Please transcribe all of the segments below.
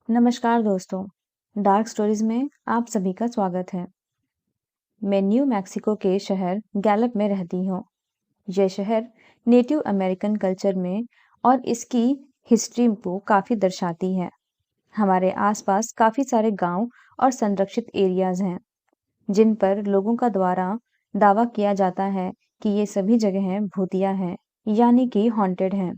नमस्कार दोस्तों, dark stories में आप सभी का स्वागत है। मैं न्यू मैक्सिको के शहर गैलप में रहती हूँ। यह शहर नेटिव अमेरिकन कल्चर में और इसकी हिस्ट्री को काफ़ी दर्शाती है। हमारे आसपास काफ़ी सारे गांव और संरक्षित एरियाज हैं, जिन पर लोगों का द्वारा दावा किया जाता है कि ये सभी जगहें भूतिया हैं, यानी कि हॉन्टेड हैं।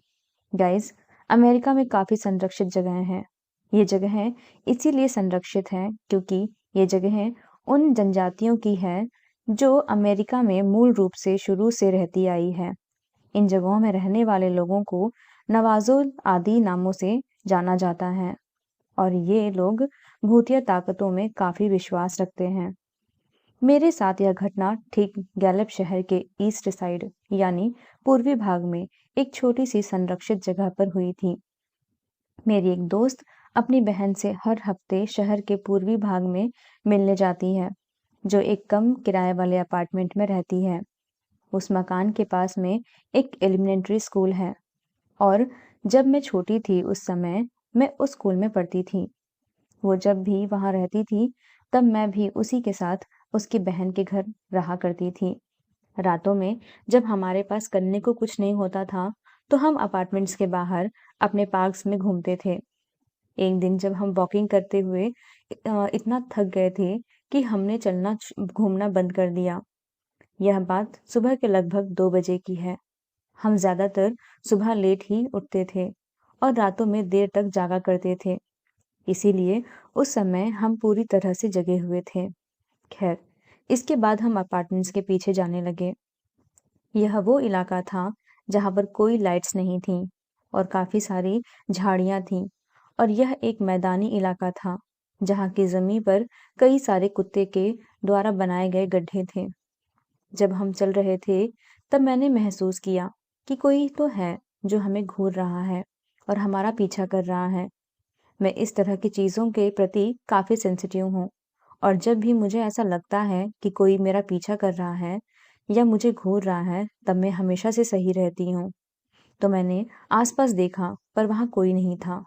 गाइस, अमेरिका में काफ़ी संरक्षित जगहें हैं। ये जगहें इसीलिए संरक्षित हैं क्योंकि ये जगहें उन जनजातियों की हैं जो अमेरिका में मूल रूप से शुरू से रहती आई है। इन जगहों में रहने वाले लोगों को नवाज़ो आदि नामों से जाना जाता है और ये लोग भूतिया ताकतों में काफ़ी विश्वास रखते हैं। मेरे साथ यह घटना ठीक गैलप शहर के ईस्ट साइड यानी पूर्वी भाग में एक छोटी सी संरक्षित जगह पर हुई थी। मेरी एक दोस्त अपनी बहन से हर हफ्ते शहर के पूर्वी भाग में मिलने जाती है, जो एक कम किराए वाले अपार्टमेंट में रहती है। उस मकान के पास में एक एलिमेंट्री स्कूल है और जब मैं छोटी थी उस समय मैं उस स्कूल में पढ़ती थी। वो जब भी वहाँ रहती थी, तब मैं भी उसी के साथ उसकी बहन के घर रहा करती थी। रातों में जब हमारे पास करने को कुछ नहीं होता था, तो हम अपार्टमेंट्स के बाहर अपने पार्क्स में घूमते थे। एक दिन जब हम वॉकिंग करते हुए इतना थक गए थे कि हमने घूमना बंद कर दिया। यह बात सुबह के लगभग 2 बजे की है। हम ज़्यादातर सुबह लेट ही उठते थे और रातों में देर तक जागा करते थे। इसीलिए उस समय हम पूरी तरह से जगे हुए थे। खैर, इसके बाद हम अपार्टमेंट्स के पीछे जाने लगे। यह वो इलाका था जहाँ पर कोई लाइट्स नहीं थीं और काफ़ी सारी झाड़ियाँ थीं और यह एक मैदानी इलाका था जहाँ की ज़मीन पर कई सारे कुत्ते के द्वारा बनाए गए गड्ढे थे। जब हम चल रहे थे, तब मैंने महसूस किया कि कोई तो है जो हमें घूर रहा है और हमारा पीछा कर रहा है। मैं इस तरह की चीज़ों के प्रति काफ़ी सेंसिटिव हूँ और जब भी मुझे ऐसा लगता है कि कोई मेरा पीछा कर रहा है या मुझे घूर रहा है, तब मैं हमेशा से सही रहती हूँ। तो मैंने आसपास देखा, पर वहाँ कोई नहीं था।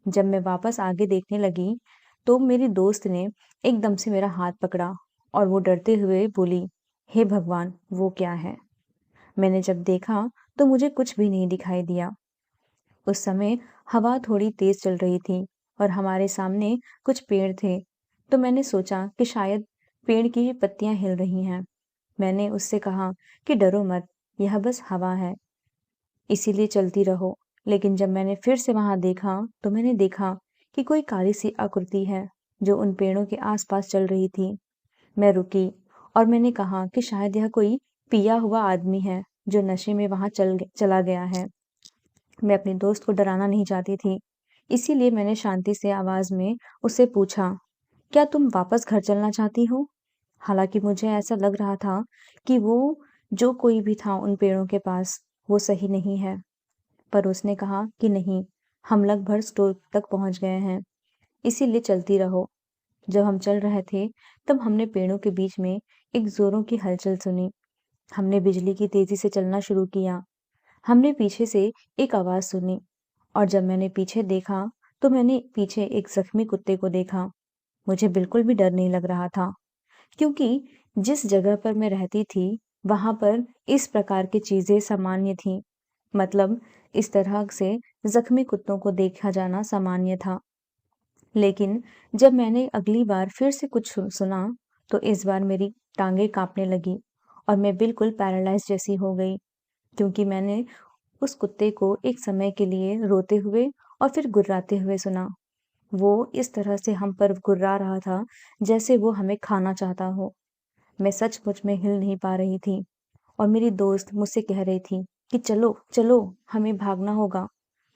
जब मैं वापस आगे देखने लगी, तो मेरी दोस्त ने एकदम से मेरा हाथ पकड़ा और वो डरते हुए बोली, हे भगवान, वो क्या है? मैंने जब देखा, तो मुझे कुछ भी नहीं दिखाई दिया। उस समय हवा थोड़ी तेज चल रही थी और हमारे सामने कुछ पेड़ थे, तो मैंने सोचा कि शायद पेड़ की पत्तियां हिल रही हैं। मैंने उससे कहा कि डरो मत, यह बस हवा है, इसीलिए चलती रहो। लेकिन जब मैंने फिर से वहां देखा, तो मैंने देखा कि कोई काली सी आकृति है जो उन पेड़ों के आसपास चल रही थी। मैं रुकी और मैंने कहा कि शायद यह कोई पिया हुआ आदमी है जो नशे में वहां चला गया है। मैं अपनी दोस्त को डराना नहीं चाहती थी, इसीलिए मैंने शांति से आवाज में उससे पूछा, क्या तुम वापस घर चलना चाहती हो? हालांकि मुझे ऐसा लग रहा था कि वो जो कोई भी था उन पेड़ों के पास, वो सही नहीं है। पर उसने कहा कि नहीं, हम लगभग स्टोर तक पहुंच गए हैं, इसीलिए चलती रहो। जब हम चल रहे थे, तब हमने पेड़ों के बीच में एक जोरों की हलचल सुनी। हमने बिजली की तेजी से चलना शुरू किया। हमने पीछे से एक आवाज सुनी और जब मैंने पीछे देखा, तो मैंने पीछे एक जख्मी कुत्ते को देखा। मुझे बिल्कुल भी डर नहीं लग रहा था, क्योंकि जिस जगह पर मैं रहती थी, वहां पर इस प्रकार की चीजें सामान्य थीं। मतलब इस तरह से जख्मी कुत्तों को देखा जाना सामान्य था। लेकिन जब मैंने अगली बार फिर से कुछ सुना, तो इस बार मेरी टांगें कांपने लगी और मैं बिल्कुल पैरालाइज जैसी हो गई, क्योंकि मैंने उस कुत्ते को एक समय के लिए रोते हुए और फिर गुर्राते हुए सुना। वो इस तरह से हम पर गुर्रा रहा था जैसे वो हमें खाना चाहता हो। मैं सचमुच में हिल नहीं पा रही थी और मेरी दोस्त मुझसे कह रही थी कि चलो चलो, हमें भागना होगा।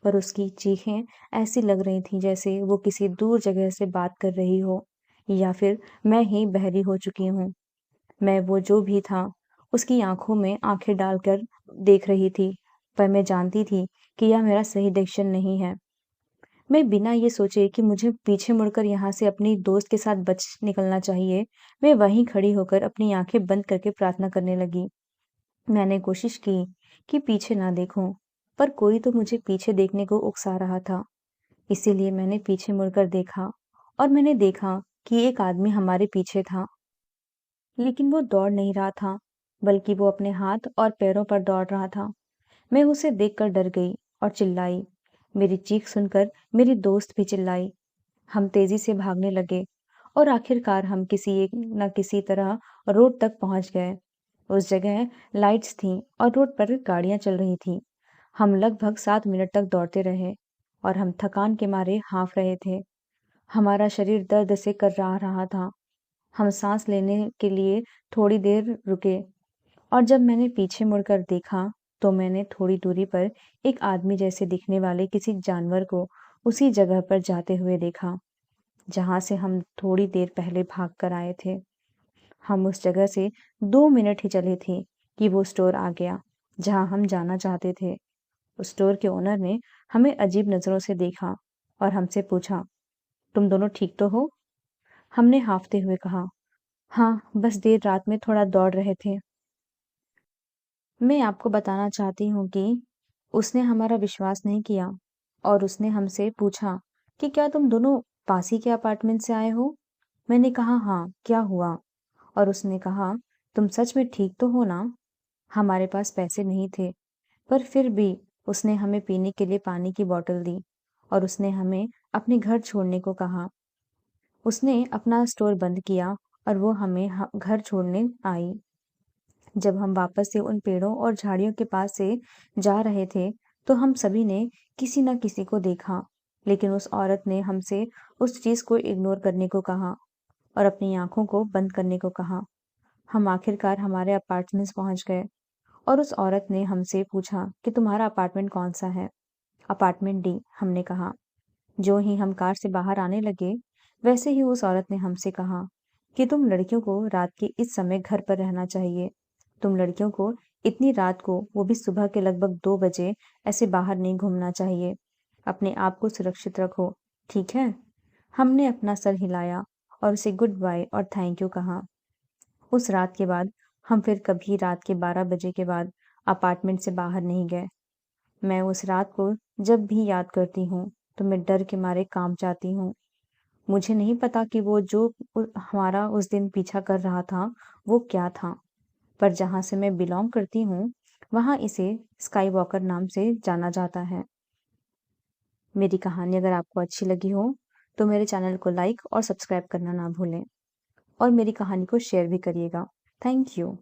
पर उसकी चीखें ऐसी लग रही थी जैसे वो किसी दूर जगह से बात कर रही हो या फिर मैं ही बहरी हो चुकी हूँ। मैं वो जो भी था, उसकी आंखों में आंखें डालकर देख रही थी, पर मैं जानती थी कि यह मेरा सही डिसीजन नहीं है। मैं बिना ये सोचे कि मुझे पीछे मुड़कर यहाँ से अपनी दोस्त के साथ बच निकलना चाहिए, मैं वहीं खड़ी होकर अपनी आंखें बंद करके प्रार्थना करने लगी। मैंने कोशिश की कि पीछे ना देखूं, पर कोई तो मुझे पीछे देखने को उकसा रहा था। इसीलिए मैंने पीछे मुड़कर देखा और मैंने देखा कि एक आदमी हमारे पीछे था। लेकिन वो दौड़ नहीं रहा था, बल्कि वो अपने हाथ और पैरों पर दौड़ रहा था। मैं उसे देखकर डर गई और चिल्लाई। मेरी चीख सुनकर मेरी दोस्त भी चिल्लाई। हम तेजी से भागने लगे और आखिरकार हम किसी एक न किसी तरह रोड तक पहुंच गए। उस जगह लाइट्स थीं और रोड पर गाड़ियां चल रही थीं। हम लगभग 7 मिनट तक दौड़ते रहे और हम थकान के मारे हांफ रहे थे। हमारा शरीर दर्द से कर रहा रहा था। हम सांस लेने के लिए थोड़ी देर रुके और जब मैंने पीछे मुड़कर देखा तो मैंने थोड़ी दूरी पर एक आदमी जैसे दिखने वाले किसी जानवर को उसी जगह पर जाते हुए देखा जहां से हम थोड़ी देर पहले भाग कर आए थे। हम उस जगह से 2 मिनट ही चले थे कि वो स्टोर आ गया जहां हम जाना चाहते थे। उस स्टोर के ओनर ने हमें अजीब नजरों से देखा और हमसे पूछा, तुम दोनों ठीक तो हो? हमने हांफते हुए कहा, हाँ, बस देर रात में थोड़ा दौड़ रहे थे। मैं आपको बताना चाहती हूँ कि उसने हमारा विश्वास नहीं किया और उसने हमसे पूछा कि क्या तुम दोनों पास ही के अपार्टमेंट से आए हो? मैंने कहा हाँ, क्या हुआ? और उसने कहा, तुम सच में ठीक तो हो ना? हमारे पास पैसे नहीं थे, पर फिर भी उसने हमें पीने के लिए पानी की बोतल दी और उसने हमें अपने घर छोड़ने को कहा। उसने अपना स्टोर बंद किया और वो हमें घर छोड़ने आई। जब हम वापस से उन पेड़ों और झाड़ियों के पास से जा रहे थे, तो हम सभी ने किसी न किसी को देखा, लेकिन उस औरत ने हमसे उस चीज को इग्नोर करने को कहा और अपनी आंखों को बंद करने को कहा। हम आखिरकार हमारे अपार्टमेंट्स पहुंच गए और उस औरत ने हमसे पूछा कि तुम्हारा अपार्टमेंट कौन सा है? अपार्टमेंट डी, हमने कहा। जो ही हम कार से बाहर आने लगे, वैसे ही उस औरत ने हमसे कहा कि तुम लड़कियों को रात के इस समय घर पर रहना चाहिए। तुम लड़कियों को इतनी रात को, वो भी सुबह के लगभग 2 बजे, ऐसे बाहर नहीं घूमना चाहिए। अपने आप को सुरक्षित रखो, ठीक है? हमने अपना सर हिलाया और उसे गुड बाय और थैंक यू कहा। उस रात के बाद हम फिर कभी रात के 12 बजे के बाद अपार्टमेंट से बाहर नहीं गए। मैं उस रात को जब भी याद करती हूँ तो मैं डर के मारे कांप जाती हूँ। मुझे नहीं पता कि वो जो हमारा उस दिन पीछा कर रहा था वो क्या था, पर जहाँ से मैं बिलोंग करती हूँ वहाँ इसे स्काई वॉकर नाम से जाना जाता है। मेरी कहानी अगर आपको अच्छी लगी हो तो मेरे चैनल को लाइक और सब्सक्राइब करना ना भूलें और मेरी कहानी को शेयर भी करिएगा। Thank you.